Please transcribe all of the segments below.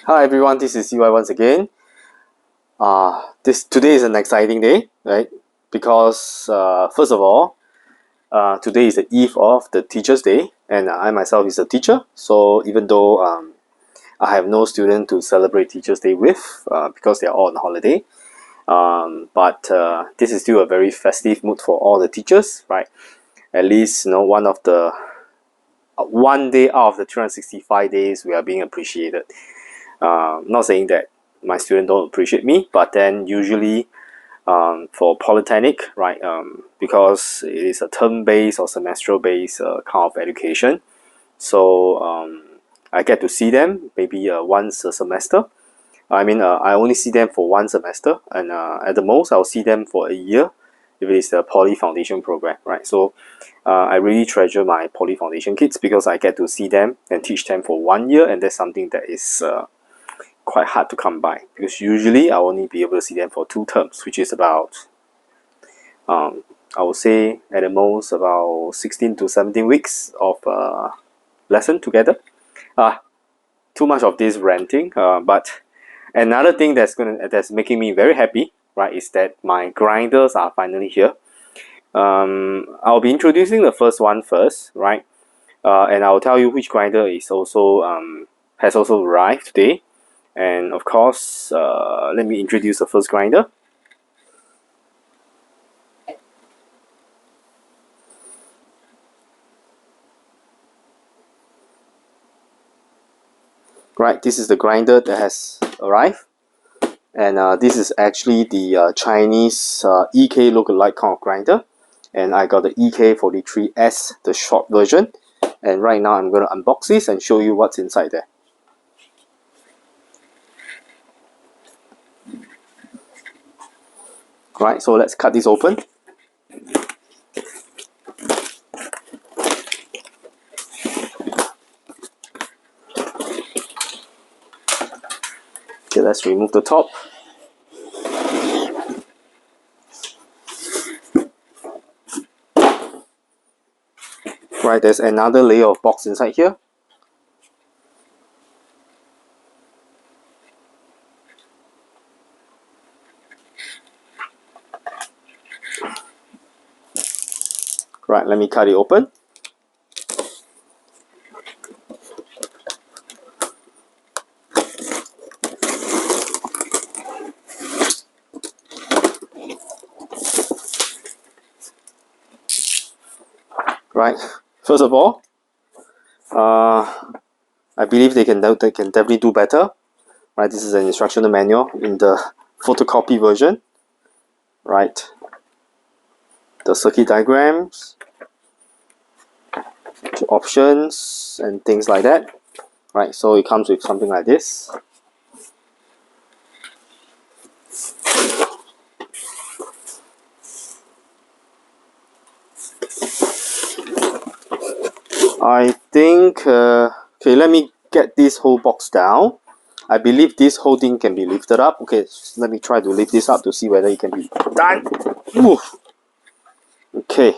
Hi everyone, this is CY once again. Today is an exciting day, right? Because first of all, today is the eve of the Teachers' Day, and I myself is a teacher. So even though I have no student to celebrate Teachers' Day with, because they are all on holiday, but this is still a very festive mood for all the teachers, right? At least one day out of the 365 days we are being appreciated. Not saying that my students don't appreciate me, but then usually for polytechnic, right, because it is a term-based or semestral-based kind of education, so I get to see them maybe once a semester. I only see them for one semester, and at the most I'll see them for a year if it is the poly foundation program, right? So I really treasure my poly foundation kids because I get to see them and teach them for 1 year, and that's something that is quite hard to come by, because usually I'll only be able to see them for 2 terms, which is about I would say at the most about 16 to 17 weeks of lesson together. Too much of this ranting, but another thing that's making me very happy, right, is that my grinders are finally here. I'll be introducing the first one first, right, and I'll tell you which grinder is also has also arrived today. And of course, let me introduce the first grinder. Right, this is the grinder that has arrived, and this is actually the Chinese EK lookalike kind of grinder, and I got the EK43S, the short version, and right now I'm going to unbox this and show you what's inside there. Right, so let's cut this open. Okay, let's remove the top. Right, there's another layer of box inside here. Right, let me cut it open. Right, first of all, I believe they can definitely do better. Right, this is an instructional manual in the photocopy version. Right, the circuit diagrams, options, and things like that. Right, so it comes with something like this. I think, okay, let me get this whole box down. I believe this whole thing can be lifted up. Okay, let me try to lift this up to see whether it can be done. Oof. Okay.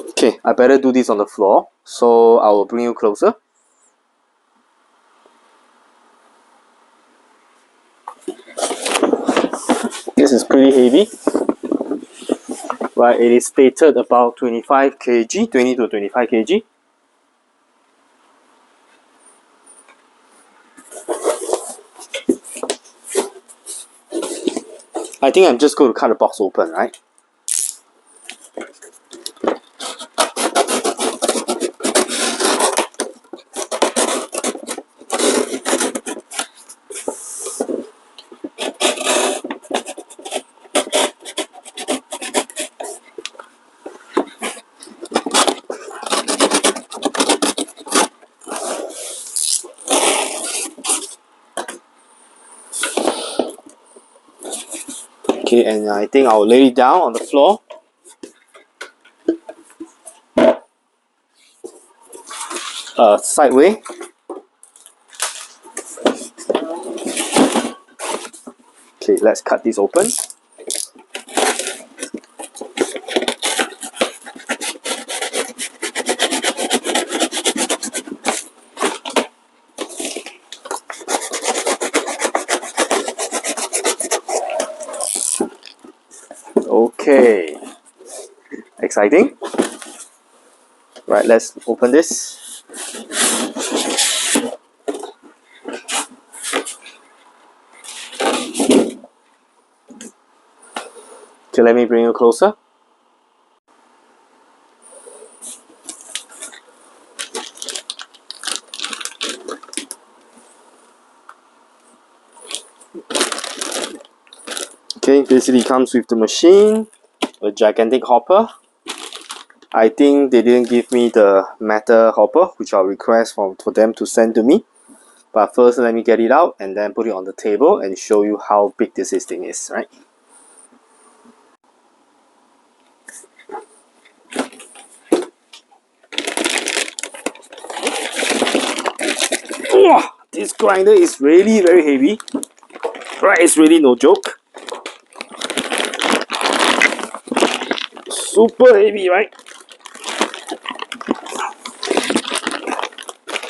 Okay, I better do this on the floor, so I will bring you closer. This is pretty heavy. Right, it is stated about 25 kg, 20 to 25 kg. I think I'm just going to cut the box open, right? Okay, and I think I'll lay it down on the floor. Sideways. Okay, let's cut this open. Okay, exciting. Right, let's open this. Okay, let me bring you closer. Okay, basically comes with the machine, a gigantic hopper. I think they didn't give me the metal hopper, which I'll request for them to send to me. But first, let me get it out and then put it on the table and show you how big this thing is, right? Oh, this grinder is really very heavy. Right, it's really no joke. Super heavy, right?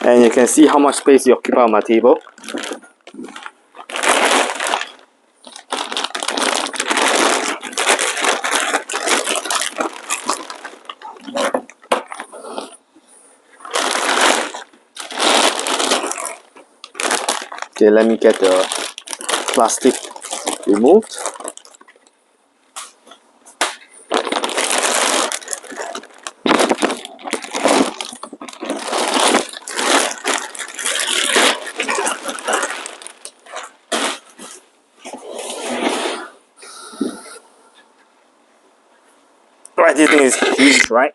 And you can see how much space it occupies on my table. Okay, let me get the plastic removed. Right, this thing is huge, right?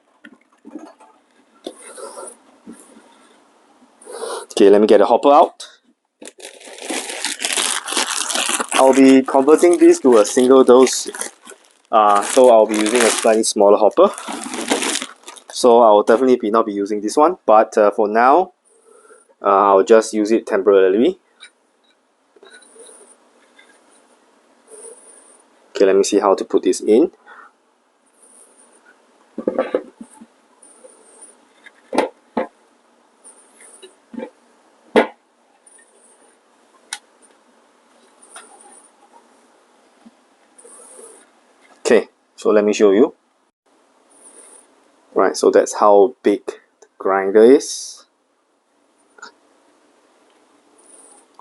Okay, let me get the hopper out. I'll be converting this to a single dose, so I'll be using a slightly smaller hopper. So I'll definitely not be using this one, but for now, I'll just use it temporarily. Okay, let me see how to put this in. Okay, so let me show you. Right, so that's how big the grinder is.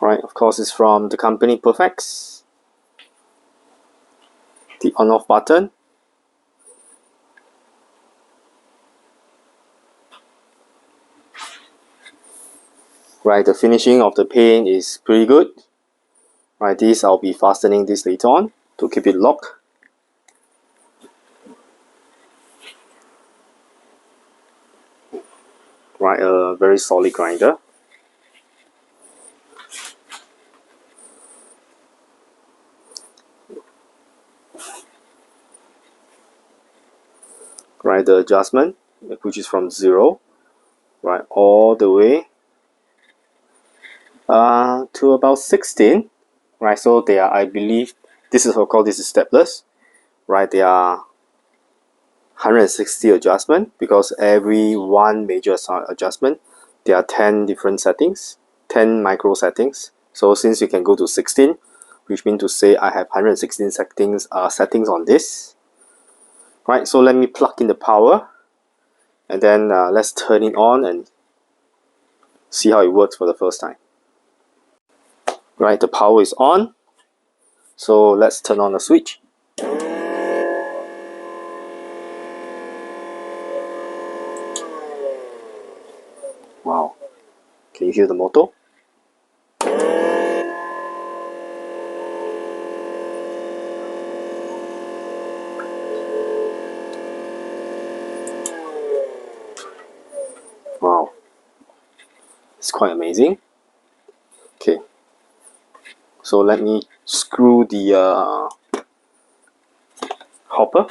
Right, of course it's from the company Perfex. The on-off button. Right, the finishing of the paint is pretty good. Right, this I'll be fastening this later on to keep it locked. Right, a very solid grinder. Right, the adjustment, which is from 0, right, all the way to about 16. Right, so they are, I believe, this is called, this is stepless. Right, they are 160 adjustment, because every one major adjustment, there are 10 different settings, 10 micro settings. So since you can go to 16, which means to say I have 116 settings on this. Right, so let me plug in the power, and then let's turn it on and see how it works for the first time. Right, the power is on, so let's turn on the switch. Wow, can you hear the motor? Wow, it's quite amazing. Okay, so let me screw the hopper.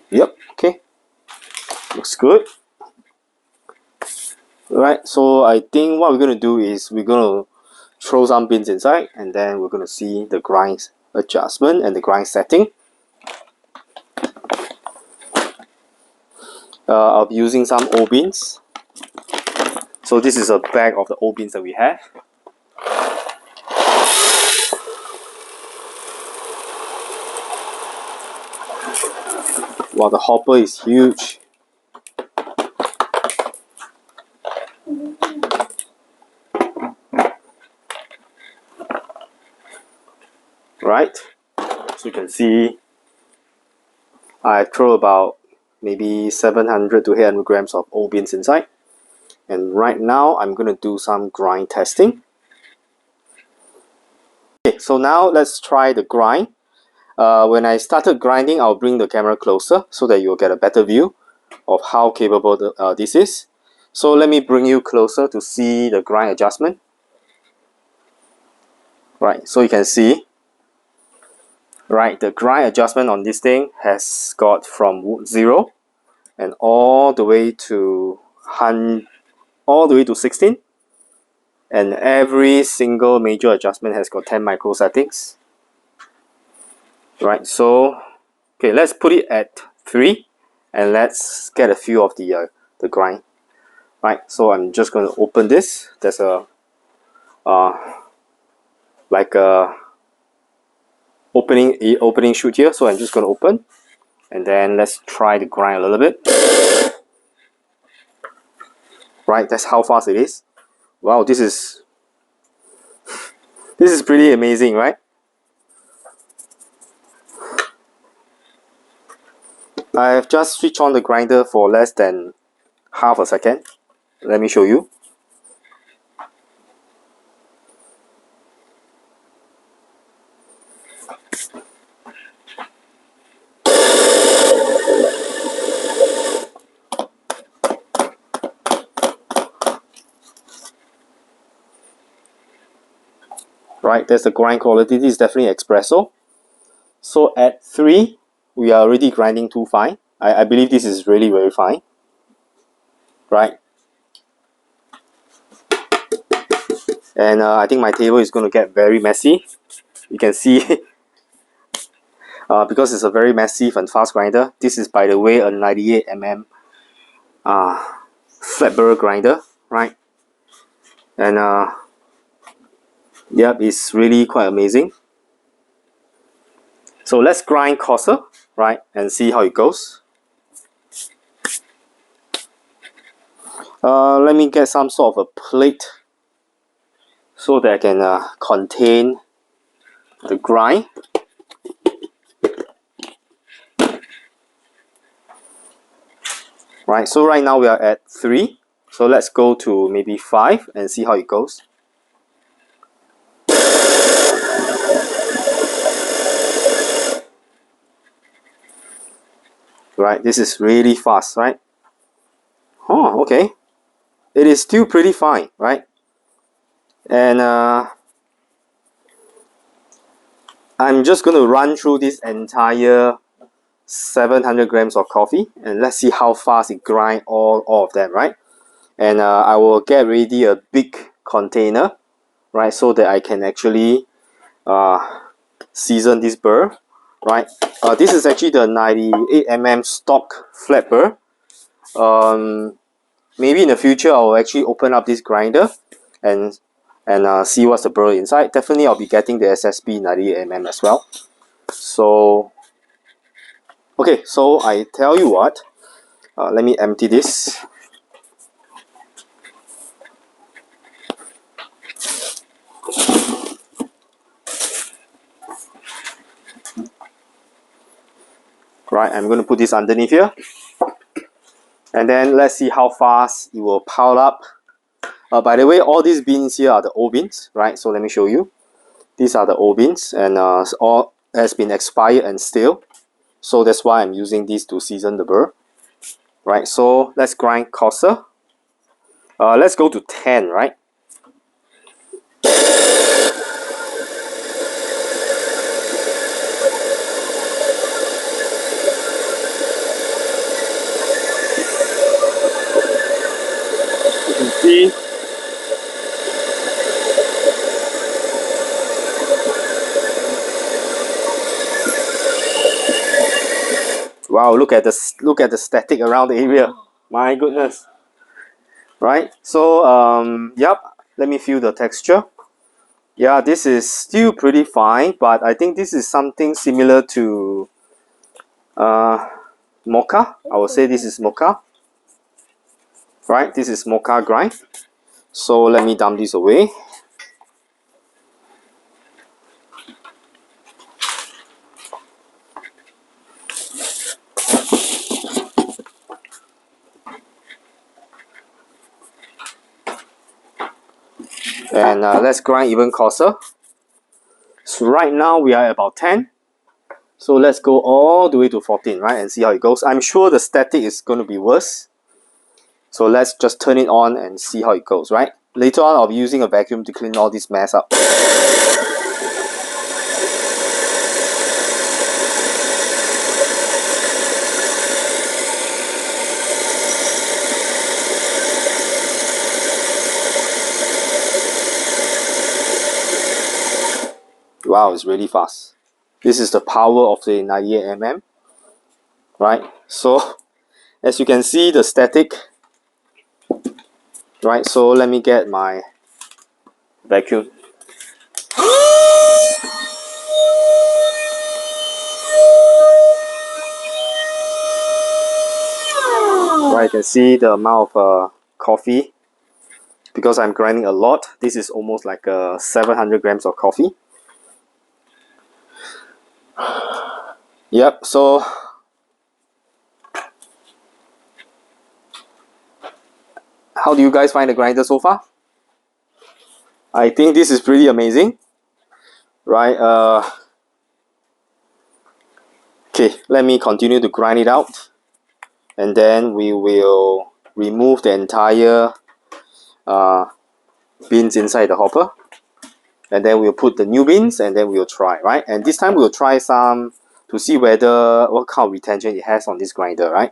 Yep, okay, looks good. Right, so I think what we're going to do is we're going to throw some bins inside, and then we're going to see the grinds adjustment and the grind setting. I'll be using some old beans. So this is a bag of the old beans that we have. Wow, the hopper is huge. Right, so you can see I throw about maybe 700 to 800 grams of old beans inside. And right now I'm going to do some grind testing. Okay, so now let's try the grind. When I started grinding, I'll bring the camera closer so that you'll get a better view of how capable this is. So let me bring you closer to see the grind adjustment. Right, so you can see, right, the grind adjustment on this thing has got from 0 and all the way to 16, and every single major adjustment has got 10 micro settings. Right, so okay, let's put it at 3 and let's get a feel of the grind. Right, so I'm just going to open this. There's a like a opening chute here, so I'm just going to open, and then let's try the grind a little bit. Right, that's how fast it is. Wow, this is pretty amazing, right? I've just switched on the grinder for less than half a second. Let me show you. Right, that's the grind quality. This is definitely espresso. So at 3, we are already grinding too fine. I believe this is really very fine. Right. And I think my table is going to get very messy. You can see because it's a very massive and fast grinder. This is, by the way, a 98mm flat burr grinder, right? And yep, it's really quite amazing. So let's grind coarser, right, and see how it goes. Let me get some sort of a plate so that I can contain the grind. Right, so right now we are at 3. So let's go to maybe 5 and see how it goes. Right, this is really fast, right? Oh, okay. It is still pretty fine, right? And I'm just going to run through this entire 700 grams of coffee and let's see how fast it grinds all of them, right? And I will get ready a big container, right, so that I can actually season this burr, right? This is actually the 98mm stock flat burr. Maybe in the future I'll actually open up this grinder and see what's the burr inside. Definitely I'll be getting the SSB 98mm as well. So okay, so I tell you what, let me empty this. Right, I'm going to put this underneath here. And then let's see how fast it will pile up. By the way, all these beans here are the old beans, right? So let me show you. These are the old beans, and all has been expired and stale. So that's why I'm using these to season the burr. Right, so let's grind coarser. Let's go to 10, right? You can see Wow, look at the static around the area. My goodness. Right, so yep, let me feel the texture. Yeah, this is still pretty fine, but I think this is something similar to mocha. I would say this is mocha. Right, this is mocha grind. So let me dump this away. And let's grind even coarser. So right now we are about 10. So let's go all the way to 14, right, and see how it goes. I'm sure the static is going to be worse. So let's just turn it on and see how it goes, right? Later on, I'll be using a vacuum to clean all this mess up. Wow, it's really fast. This is the power of the 98mm, right? So as you can see, the static, right? So let me get my vacuum. Right, you can see the amount of coffee. Because I'm grinding a lot, this is almost like 700 grams of coffee. Yep, so how do you guys find the grinder so far? I think this is pretty amazing, right? Okay, let me continue to grind it out, and then we will remove the entire beans inside the hopper, and then we'll put the new beans, and then we'll try, right? And this time we'll try some to see whether what kind of retention it has on this grinder, right?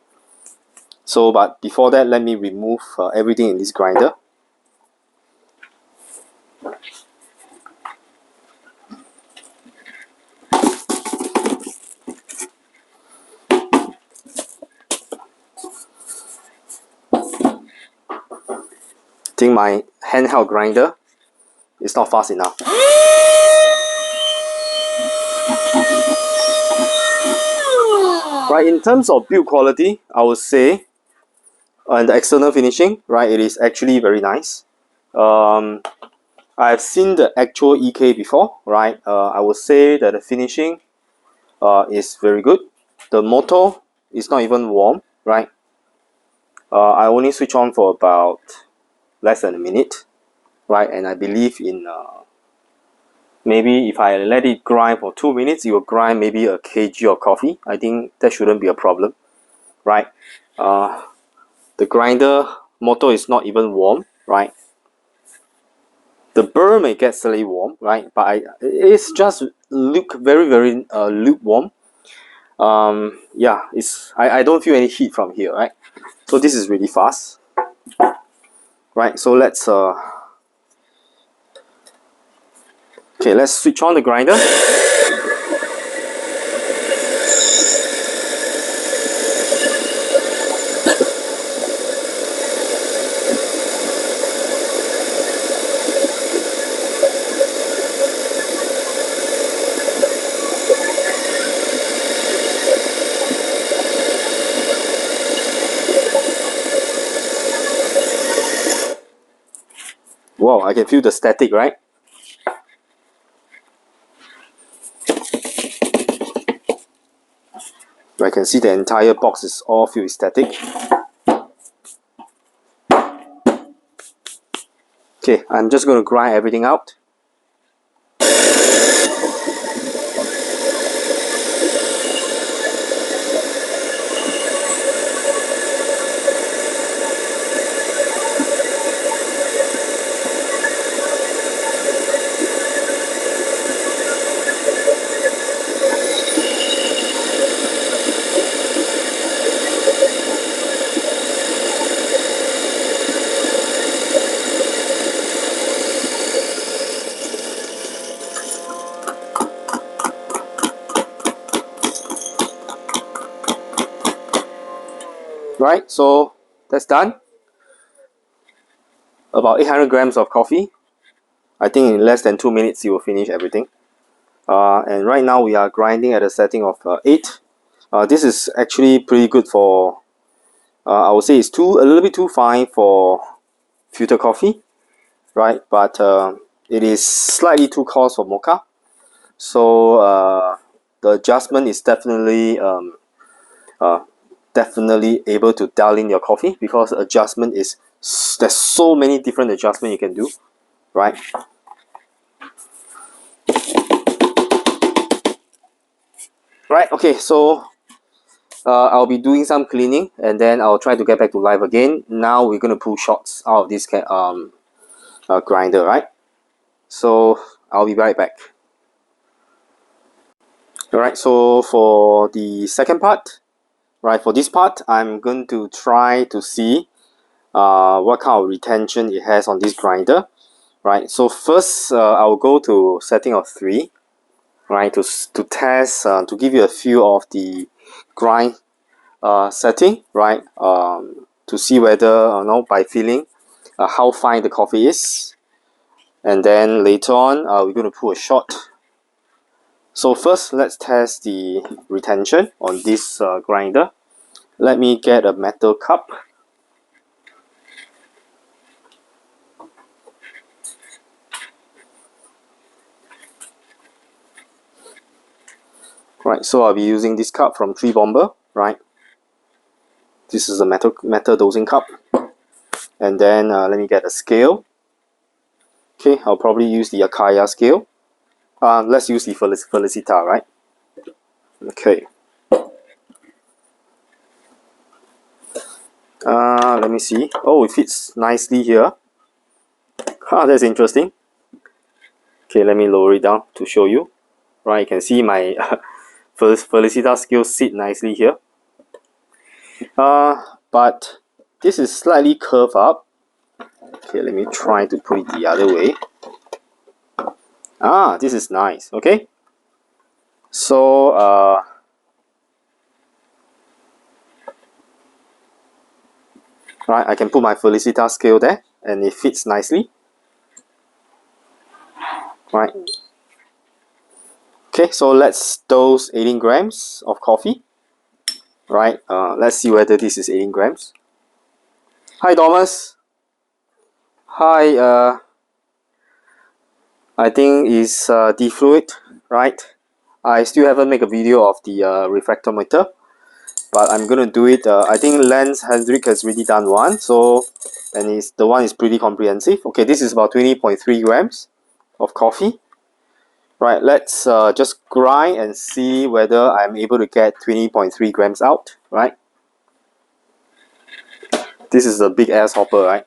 So, but before that, let me remove everything in this grinder. I think my handheld grinder is not fast enough. Right, in terms of build quality, I would say, and the external finishing, right, it is actually very nice. I've seen the actual EK before, right? I would say that the finishing is very good. The motor is not even warm, right? I only switch on for about less than a minute, right? And I believe in maybe if I let it grind for 2 minutes, it will grind maybe a kg of coffee. I think that shouldn't be a problem, right? The grinder motor is not even warm, right? The burr may get slightly warm, right? But it's just look very lukewarm. Yeah, I don't feel any heat from here, right? So this is really fast, right? So let's okay, let's switch on the grinder. Wow, I can feel the static, right? I can see the entire box is all filled with static. Okay, I'm just going to grind everything out. Right, so that's done. About 800 grams of coffee. I think in less than 2 minutes you will finish everything. And right now we are grinding at a setting of 8. This is actually pretty good for, I would say it's a little bit too fine for filter coffee, right? But it is slightly too coarse for mocha. So the adjustment is definitely able to dial in your coffee, because adjustment is, there's so many different adjustments you can do, right? Right, okay, so I'll be doing some cleaning and then I'll try to get back to live again. Now we're going to pull shots out of this grinder, right? So I'll be right back. Alright, so for the second part, right, for this part, I'm going to try to see what kind of retention it has on this grinder, right? So first, I'll go to setting of 3, right, to test, to give you a feel of the grind setting, right, to see whether, by feeling how fine the coffee is. And then later on, we're going to pull a shot. So first, let's test the retention on this grinder. Let me get a metal cup. Right, so I'll be using this cup from Bomber, right? This is a metal dosing cup. And then let me get a scale. Okay, I'll probably use the Akaya scale. Let's use the Felicita, right? Okay. Let me see. Oh, it fits nicely here. That's interesting. Okay, let me lower it down to show you. Right, you can see my Felicita scale sit nicely here. But this is slightly curved up. Okay, let me try to put it the other way. This is nice. Okay. So right, I can put my Felicita scale there and it fits nicely. Right. Okay, so let's dose 18 grams of coffee. Right, let's see whether this is 18 grams. Hi, Thomas. Hi, I think it's defluid, right? I still haven't made a video of the refractometer, but I'm gonna do it. I think Lance Hendrik has already done one, so, and the one is pretty comprehensive. Okay, this is about 20.3 grams of coffee. Right, let's just grind and see whether I'm able to get 20.3 grams out, right? This is a big ass hopper, right?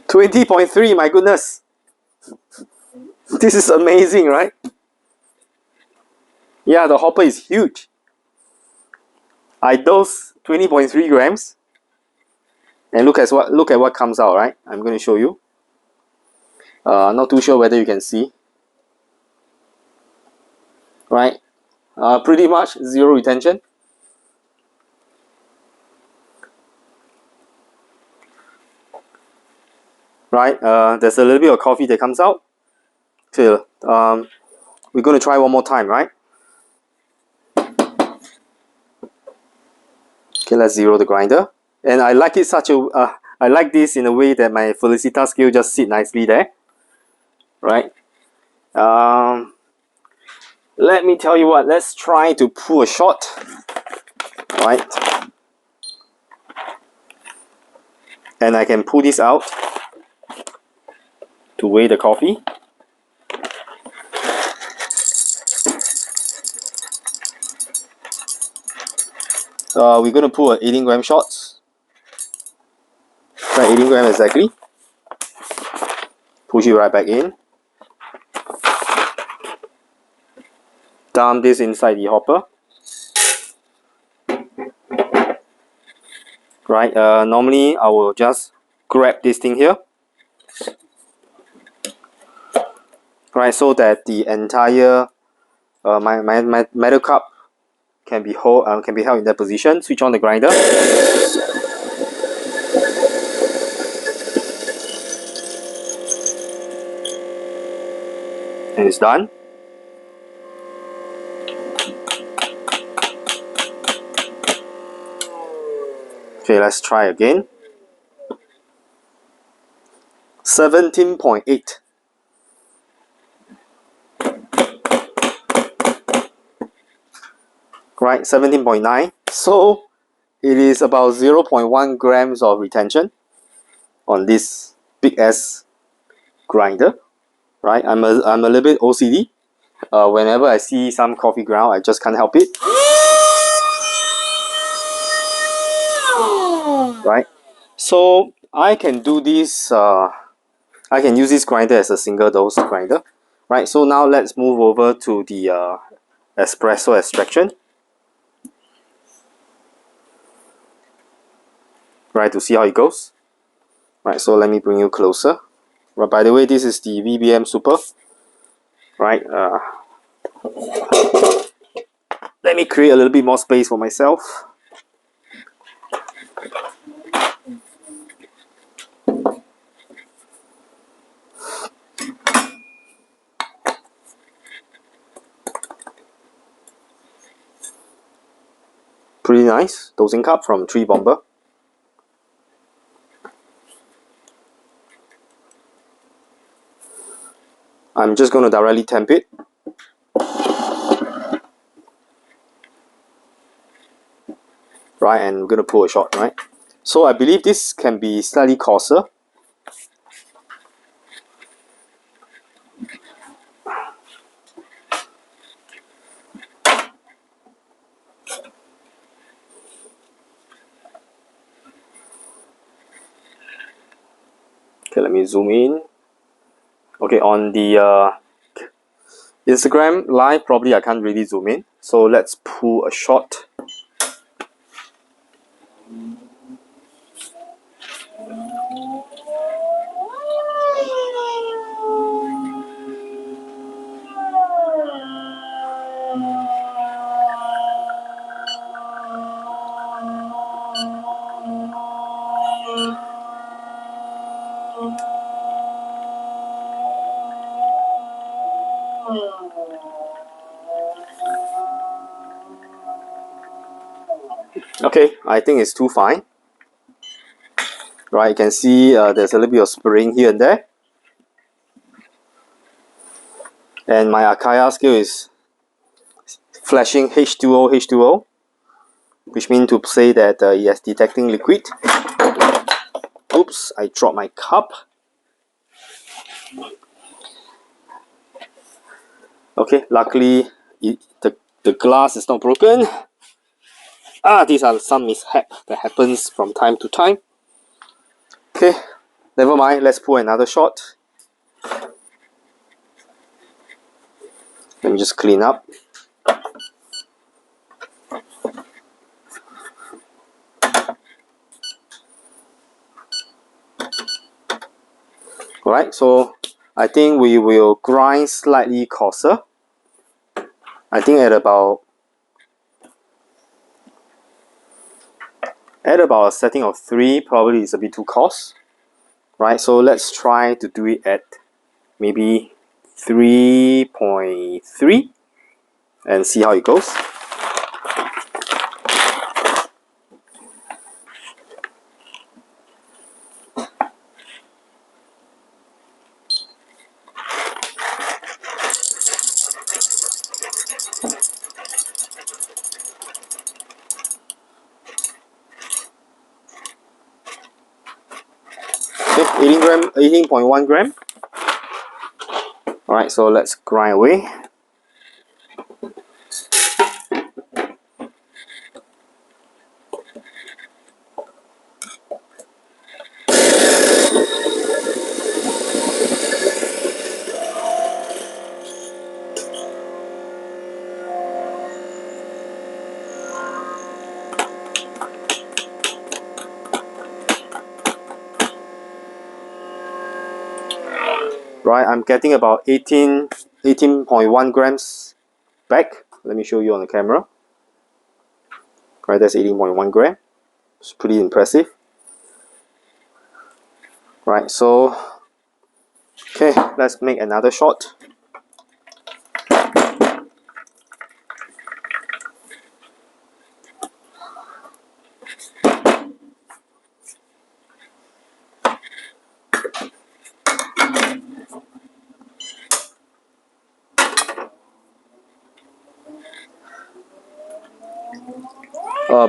$20.3, my goodness. This is amazing, right? Yeah, the hopper is huge. I dose 20.3 grams. And look at what comes out, right? I'm going to show you. Not too sure whether you can see. Right? Pretty much zero retention. Right? There's a little bit of coffee that comes out. So, we're going to try one more time, right? Okay, let's zero the grinder. And I like it I like this in a way that my Felicita scale just sit nicely there. Right? Let me tell you what, let's try to pull a shot. Right? And I can pull this out to weigh the coffee. We're going to pull 18 gram shots. Right, 18 grams exactly. Push it right back in. Dump this inside the hopper. Right, normally I will just grab this thing here. Right, so that the entire my metal cup can be held in that position. Switch on the grinder. And it's done. Okay, let's try again. 17.8. Right, 17.9. So it is about 0.1 grams of retention on this big ass grinder. Right, I'm a little bit OCD. Whenever I see some coffee ground, I just can't help it. Right, so I can do this. I can use this grinder as a single dose grinder. Right, so now let's move over to the espresso extraction. Right, to see how it goes. Right, so let me bring you closer. Right, by the way, this is the VBM Super. Right, let me create a little bit more space for myself. Pretty nice dosing cup from 3 Bomber. I'm just going to directly temp it. Right, and we're going to pull a shot, right? So I believe this can be slightly coarser. Okay, let me zoom in. Okay, on the Instagram live, probably I can't really zoom in. So let's pull a shot. Okay, I think it's too fine. Right, you can see there's a little bit of spraying here and there. And my Akaya scale is flashing H2O, H2O, which means to say that it is detecting liquid. Oops, I dropped my cup. Okay, luckily the glass is not broken. These are some mishap that happens from time to time. Okay, never mind, let's pull another shot. Let me just clean up. Alright, so I think we will grind slightly coarser. I think at about a setting of 3 probably is a bit too coarse. Right, so let's try to do it at maybe 3.3 and see how it goes. Okay, 18.1 gram. Alright, so let's grind away. Right, I'm getting about 18.1 grams back. Let me show you on the camera. Right, that's 18.1 gram. It's pretty impressive. Right, so okay, let's make another shot.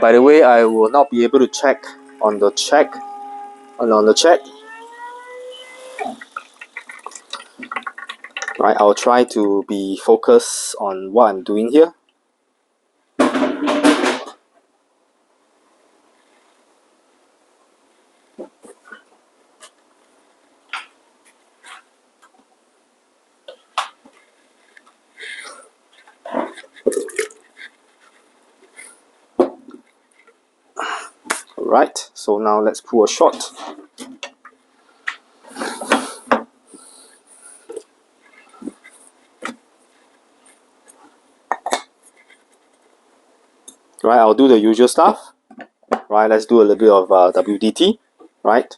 By the way, I will not be able to check on the chat. Right, I'll try to be focused on what I'm doing here. Alright, so now let's pull a shot. Right, I'll do the usual stuff. Right, let's do a little bit of WDT. Right.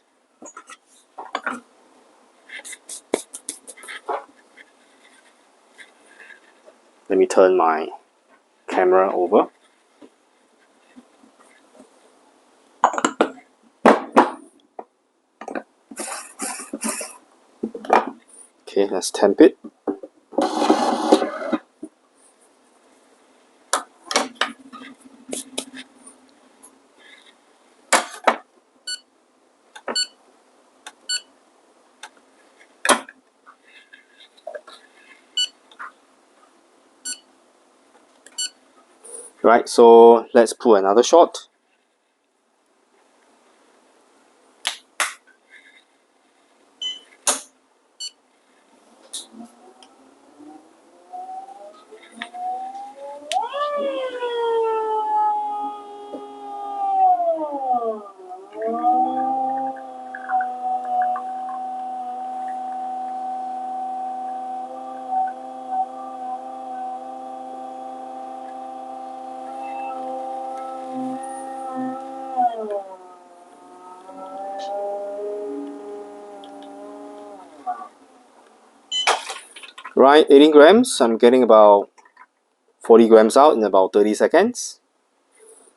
Let me turn my camera over. Okay, let's temp it. Right, so let's pull another shot. Right, 18 grams. I'm getting about 40 grams out in about 30 seconds.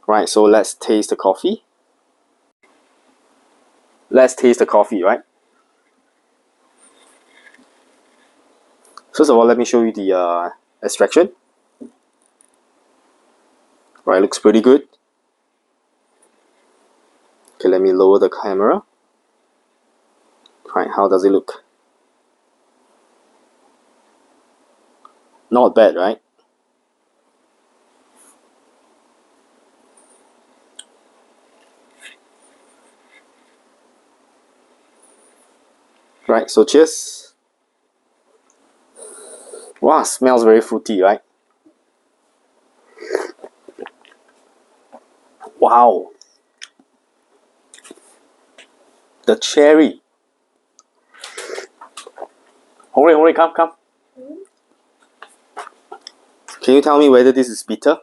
Right, so let's taste the coffee. Let's taste the coffee, right? First of all, let me show you the extraction. Right, looks pretty good. Okay, let me lower the camera. Right, how does it look? Not bad, right? Right, so cheers. Wow, smells very fruity, right? Wow. The cherry. Hurry, come. Can you tell me whether this is bitter?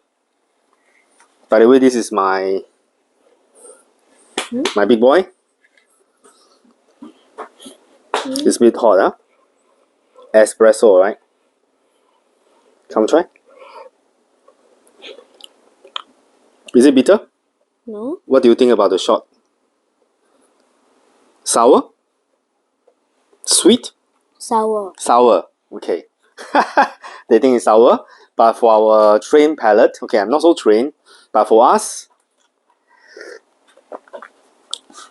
By the way, this is my big boy. It's a bit hot, huh? Espresso, right? Come try. Is it bitter? No. What do you think about the shot? Sour? Sweet? Sour. Sour. Okay. They think it's sour. But for our trained palate, okay, I'm not so trained, but for us,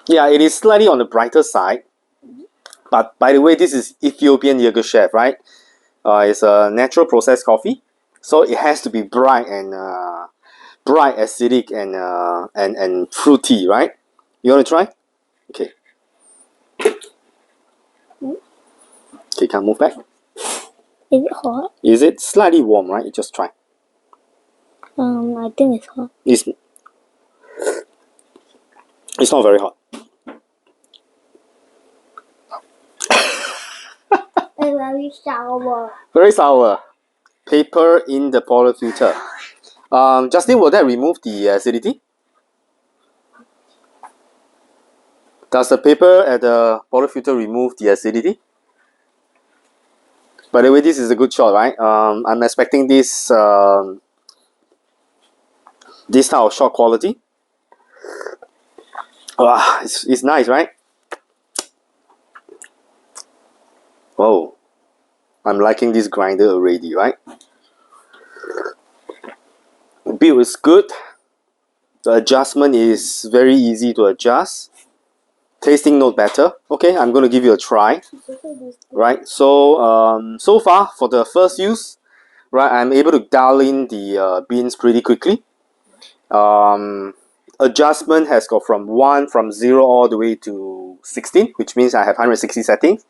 yeah, it is slightly on the brighter side. But by the way, this is Ethiopian Yogurt, right? It's a natural processed coffee, so it has to be bright and bright, acidic, and fruity, right? You want to try? Okay. Okay, can move back. Is it hot? Is it slightly warm, right? You just try. I think it's hot. It's not very hot. very sour. Very sour. Paper in the portafilter. Justin, will that remove the acidity? Does the paper at the portafilter remove the acidity? By the way, this is a good shot, right? I'm expecting this this type of shot quality. Wow, it's nice, right? Oh, I'm liking this grinder already, right? The build is good. The adjustment is very easy to adjust. Tasting note better. Okay, I'm going to give you a try. Right, so so far for the first use, right, I'm able to dial in the beans pretty quickly. Adjustment has got from 0 all the way to 16, which means I have 160 settings.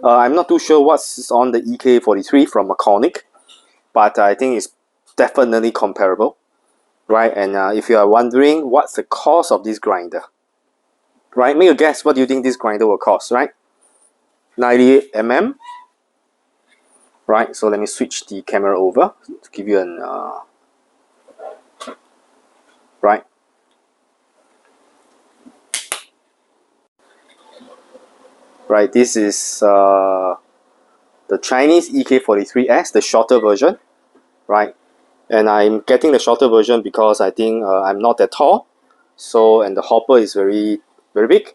I'm not too sure what's on the EK43 from Maconic, but I think it's definitely comparable, right? And if you are wondering what's the cost of this grinder, right, make a guess. What do you think this grinder will cost, right? 98 mm, right? So let me switch the camera over to give you an right. Right, this is the Chinese EK43S, the shorter version, right? And I'm getting the shorter version because I think I'm not that tall, so, and the hopper is very big,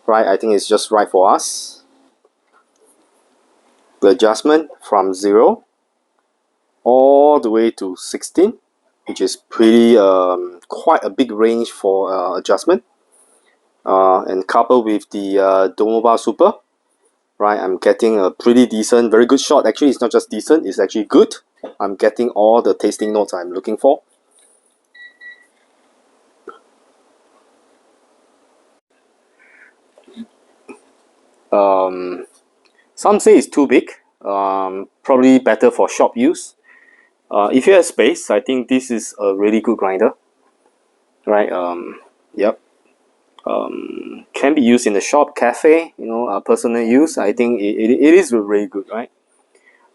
right? I think it's just right for us. The adjustment from 0 all the way to 16, which is pretty quite a big range for adjustment, and coupled with the Domobar Super, right, I'm getting a pretty decent, very good shot. Actually, it's not just decent, it's actually good. I'm getting all the tasting notes I'm looking for. Some say it's too big, probably better for shop use. If you have space, I think this is a really good grinder, right? Yep. Can be used in the shop, cafe, you know, personal use. I think it is really good, right?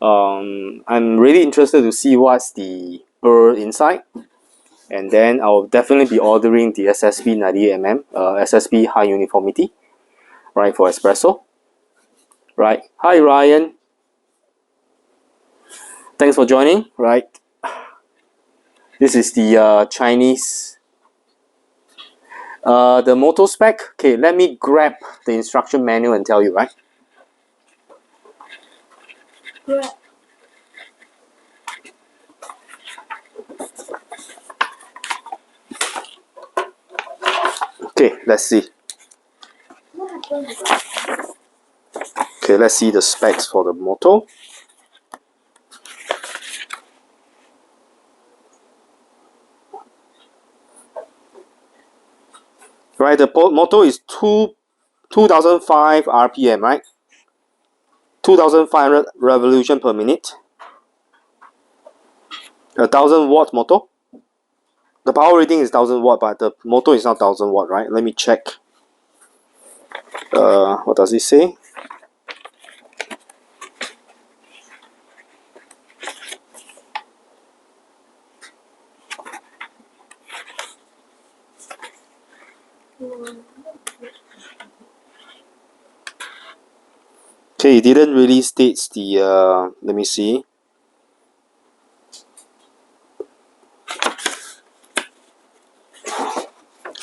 I'm really interested to see what's the burr inside, and then I'll definitely be ordering the SSB 98mm, SSB high uniformity, right, for espresso. Right, hi Ryan, thanks for joining. Right, this is the Chinese, the motor spec. Okay, let me grab the instruction manual and tell you, right? Yeah. Okay, let's see. Okay, let's see the specs for the motor. Right, the motor is 2005 RPM, right? 2500 revolution per minute. 1000 watt motor. The power rating is 1000 watt, but the motor is not 1000 watt, right? Let me check. What does it say? Okay, it didn't really state the let me see.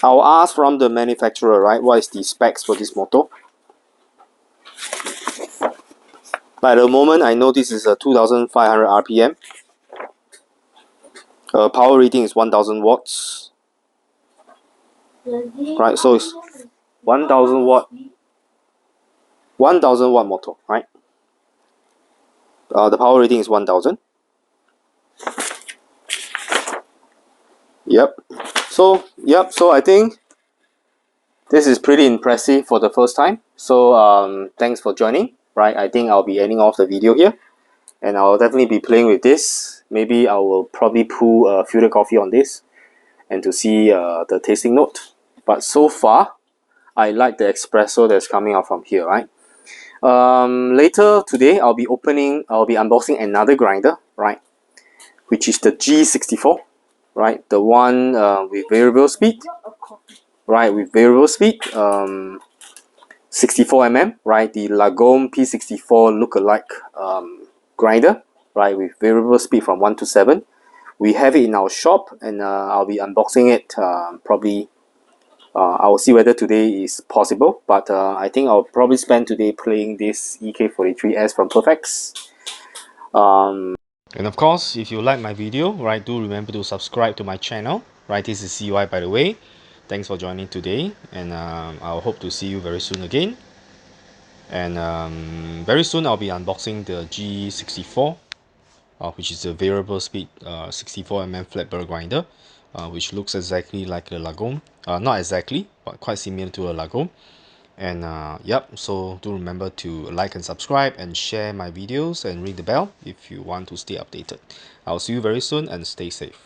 I'll ask from the manufacturer, right, what is the specs for this motor. By the moment, I know this is a 2500 RPM. Power rating is 1000 watts. Right, so it's 1000 watt. 1000 watt motor, right? The power rating is 1000. Yep. So I think this is pretty impressive for the first time. So thanks for joining. Right, I think I'll be ending off the video here, and I'll definitely be playing with this. Maybe I will probably pull a filter coffee on this, and to see the tasting note. But so far, I like the espresso that's coming out from here, right? Later today, I'll be unboxing another grinder, right? Which is the G64, right? The one with variable speed, right? With variable speed, 64 mm, right? The Lagom P64 lookalike grinder, right? With variable speed from 1 to 7. We have it in our shop, and I'll be unboxing it probably. I will see whether today is possible, but I think I'll probably spend today playing this EK43S from Perfects. And of course, if you like my video, right, do remember to subscribe to my channel, right? This is CY, by the way. Thanks for joining today, and I'll hope to see you very soon again. And very soon I'll be unboxing the G64, which is a variable speed 64 mm flat burr grinder, which looks exactly like a Lagom. Not exactly, but quite similar to a Lagom. And yep, so do remember to like and subscribe and share my videos and ring the bell if you want to stay updated. I'll see you very soon, and stay safe.